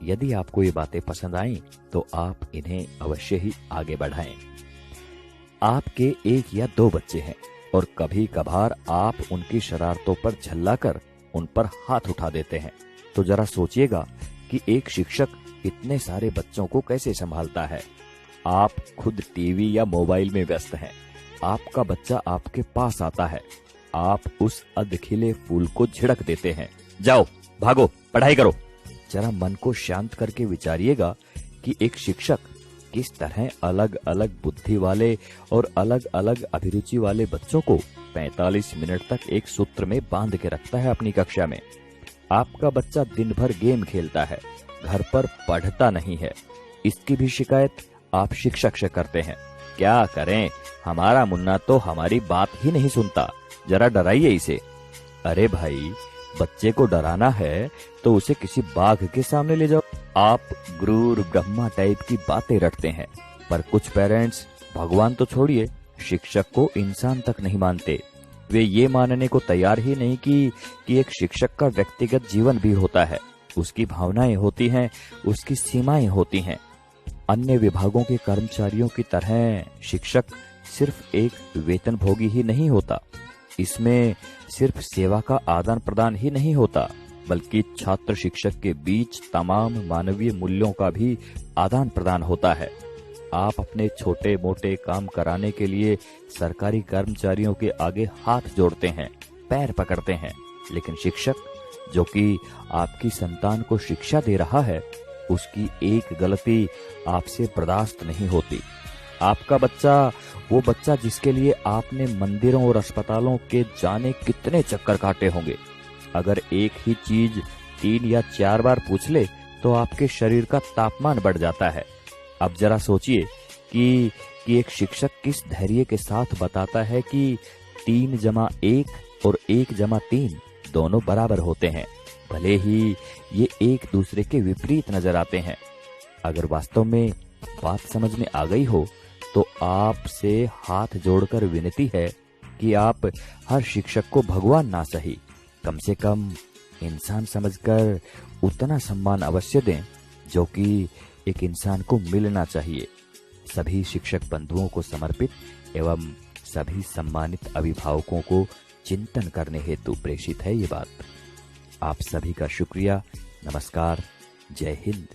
यदि आपको ये बातें पसंद आईं तो आप इन्हें अवश्य ही आगे बढ़ाएं। आपके 1 या 2 बच्चे हैं और कभी कभार आप उनकी शरारतों पर झल्लाकर उन पर हाथ उठा देते हैं, तो जरा सोचिएगा कि एक शिक्षक इतने सारे बच्चों को कैसे संभालता है। आप खुद टीवी या मोबाइल में व्यस्त हैं, आपका बच्चा आपके पास आता है, आप उस अधखिले फूल को झिड़क देते हैं, जाओ भागो पढ़ाई करो। जरा मन को शांत करके विचारिएगा कि एक शिक्षक किस तरह अलग अलग बुद्धि वाले और अलग अलग अभिरुचि वाले बच्चों को 45 मिनट तक एक सूत्र में बांध के रखता है अपनी कक्षा में। आपका बच्चा दिन भर गेम खेलता है, घर पर पढ़ता नहीं है, इसकी भी शिकायत आप शिक्षक से करते हैं। क्या करें, हमारा मुन्ना तो हमारी बात ही नहीं सुनता, जरा डराइए इसे। अरे भाई, बच्चे को डराना है तो उसे किसी बाघ के सामने ले जाओ। आप गुरूर ब्रह्मा टाइप की बातें रटते हैं, पर कुछ पेरेंट्स भगवान तो छोड़िए, शिक्षक को इंसान तक नहीं मानते। वे ये मानने को तैयार ही नहीं कि एक शिक्षक का व्यक्तिगत जीवन भी होता है, उसकी भावनाएं होती हैं, उसकी सीमाएं होती हैं। अन्य विभागों के कर्मचारियों की तरह शिक्षक सिर्फ एक वेतनभोगी ही नहीं होता, इसमें सिर्फ सेवा का आदान प्रदान ही नहीं होता, बल्कि छात्र शिक्षक के बीच तमाम मानवीय मूल्यों का भी आदान प्रदान होता है। आप अपने छोटे मोटे काम कराने के लिए सरकारी कर्मचारियों के आगे हाथ जोड़ते हैं, पैर पकड़ते हैं, लेकिन शिक्षक जो कि आपकी संतान को शिक्षा दे रहा है, उसकी एक गलती आपसे बर्दाश्त नहीं होती। आपका बच्चा, वो बच्चा जिसके लिए आपने मंदिरों और अस्पतालों के जाने कितने चक्कर काटे होंगे, अगर एक ही चीज 3 या 4 बार पूछ ले तो आपके शरीर का तापमान बढ़ जाता है। अब जरा सोचिए कि एक शिक्षक किस धैर्य के साथ बताता है कि 3 जमा 1 और 1 जमा 3 दोनों बराबर होते हैं, भले ही ये एक दूसरे के विपरीत नजर आते हैं। अगर वास्तव में बात समझ में आ गई हो तो आपसे हाथ जोड़कर विनती है कि आप हर शिक्षक को भगवान ना सही, कम से कम इंसान समझकर उतना सम्मान अवश्य दें जो कि एक इंसान को मिलना चाहिए। सभी शिक्षक बंधुओं को समर्पित एवं सभी सम्मानित अभिभावकों को चिंतन करने हेतु प्रेषित है ये बात। आप सभी का शुक्रिया। नमस्कार। जय हिंद।